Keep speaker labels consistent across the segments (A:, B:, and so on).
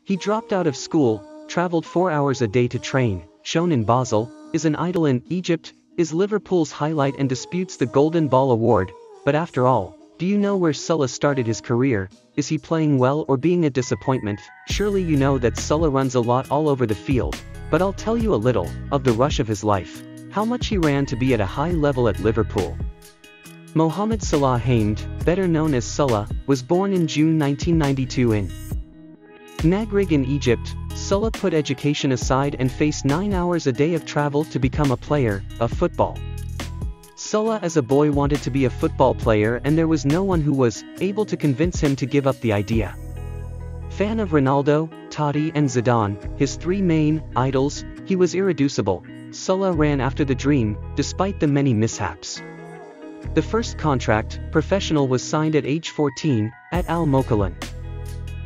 A: He dropped out of school, traveled 4 hours a day to train, shone in Basel, is an idol in Egypt, is Liverpool's highlight and disputes the Golden Ball award. But after all, do you know where Salah started his career? Is he playing well or being a disappointment? Surely you know that Salah runs a lot all over the field, but I'll tell you a little of the rush of his life, how much he ran to be at a high level at Liverpool. Mohamed Salah Hamed, better known as Salah, was born in June 1992 in Nagrig in Egypt. Salah put education aside and faced 9 hours a day of travel to become a player of football. Salah as a boy wanted to be a football player, and there was no one who was able to convince him to give up the idea. Fan of Ronaldo, Totti and Zidane, his three main idols, he was irreducible. Salah ran after the dream, despite the many mishaps. The first contract, professional, was signed at age 14, at Al Mokalan,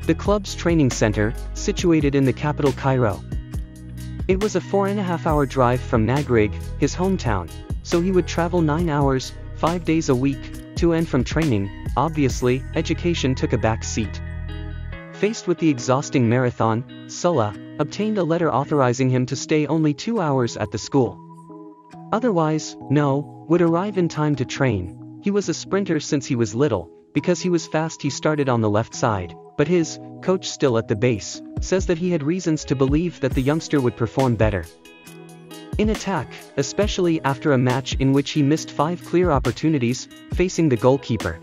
A: the club's training center, situated in the capital Cairo. It was a 4.5-hour drive from Nagrig, his hometown, so he would travel 9 hours, 5 days a week, to and from training. Obviously, education took a back seat. Faced with the exhausting marathon, Salah obtained a letter authorizing him to stay only 2 hours at the school. Otherwise, would arrive in time to train. He was a sprinter since he was little. Because he was fast, he started on the left side, but his coach, still at the base, says that he had reasons to believe that the youngster would perform better in attack, especially after a match in which he missed 5 clear opportunities, facing the goalkeeper.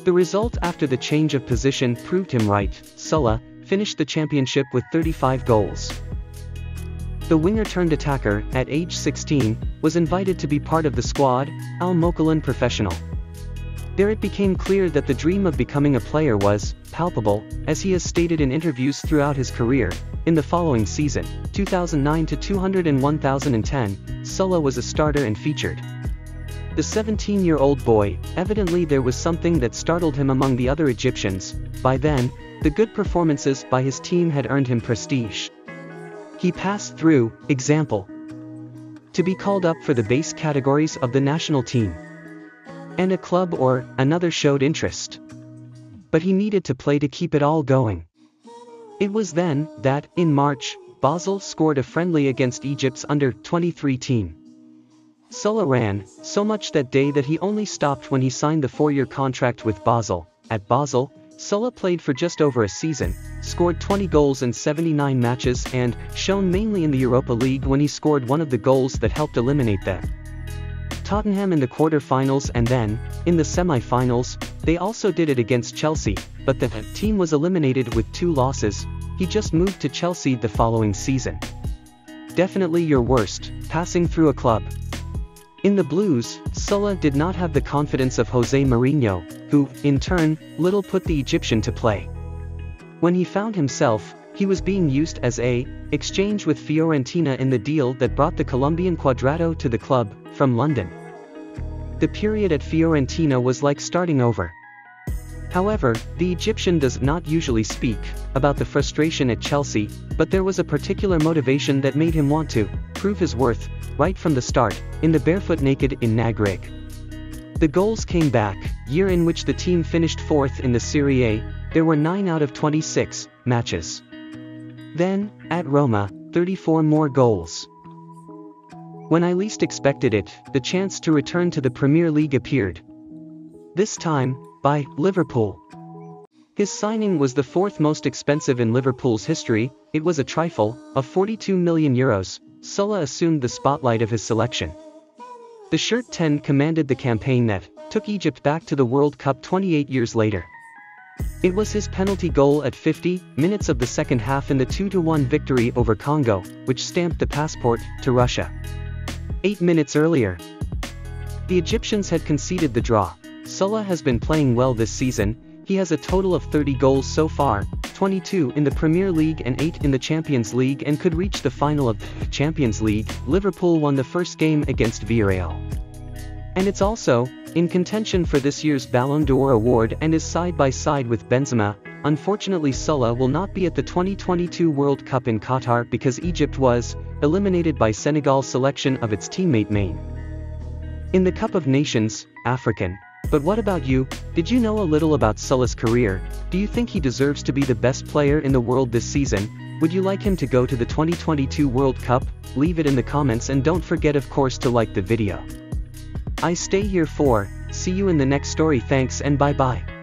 A: The result after the change of position proved him right. Salah finished the championship with 35 goals. The winger-turned-attacker, at age 16, was invited to be part of the squad, Al Mokalan Professional. There it became clear that the dream of becoming a player was palpable, as he has stated in interviews throughout his career. In the following season, 2009 to 2010, Salah was a starter and featured. The 17-year-old boy, evidently there was something that startled him among the other Egyptians. By then, the good performances by his team had earned him prestige. He passed through, example, to be called up for the base categories of the national team, and a club or another showed interest. But he needed to play to keep it all going. It was then that, in March, Basel scored a friendly against Egypt's under-23 team. Salah ran so much that day that he only stopped when he signed the 4-year contract with Basel. At Basel, Salah played for just over a season, scored 20 goals in 79 matches, and shone mainly in the Europa League when he scored one of the goals that helped eliminate them. Tottenham in the quarter-finals, and then, in the semi-finals, they also did it against Chelsea, but the team was eliminated with 2 losses. He just moved to Chelsea the following season. Definitely your worst, passing through a club. In the Blues, Salah did not have the confidence of Jose Mourinho, who, in turn, little put the Egyptian to play. When he found himself, he was being used as a exchange with Fiorentina in the deal that brought the Colombian Cuadrado to the club, from London. The period at Fiorentina was like starting over. However, the Egyptian does not usually speak about the frustration at Chelsea, but there was a particular motivation that made him want to prove his worth, right from the start, in the barefoot naked in Nagrig. The goals came back, year in which the team finished 4th in the Serie A. There were 9 out of 26 matches. Then, at Roma, 34 more goals. When I least expected it, the chance to return to the Premier League appeared. This time, by Liverpool. His signing was the 4th most expensive in Liverpool's history. It was a trifle, of €42 million. Salah assumed the spotlight of his selection. The shirt 10 commanded the campaign that took Egypt back to the World Cup 28 years later. It was his penalty goal at 50 minutes of the second half in the 2-1 victory over Congo, which stamped the passport to Russia. 8 minutes earlier, the Egyptians had conceded the draw. Salah has been playing well this season. He has a total of 30 goals so far, 22 in the Premier League and 8 in the Champions League, and could reach the final of the Champions League. Liverpool won the first game against Villarreal. And it's also in contention for this year's Ballon d'Or award and is side by side with Benzema. Unfortunately, Salah will not be at the 2022 World Cup in Qatar because Egypt was eliminated by Senegal's selection of its teammate Maine. In the Cup of Nations, African But what about you? Did you know a little about Salah's career? Do you think he deserves to be the best player in the world this season? Would you like him to go to the 2022 World Cup? Leave it in the comments and don't forget of course to like the video. I stay here for, see you in the next story. Thanks and bye bye.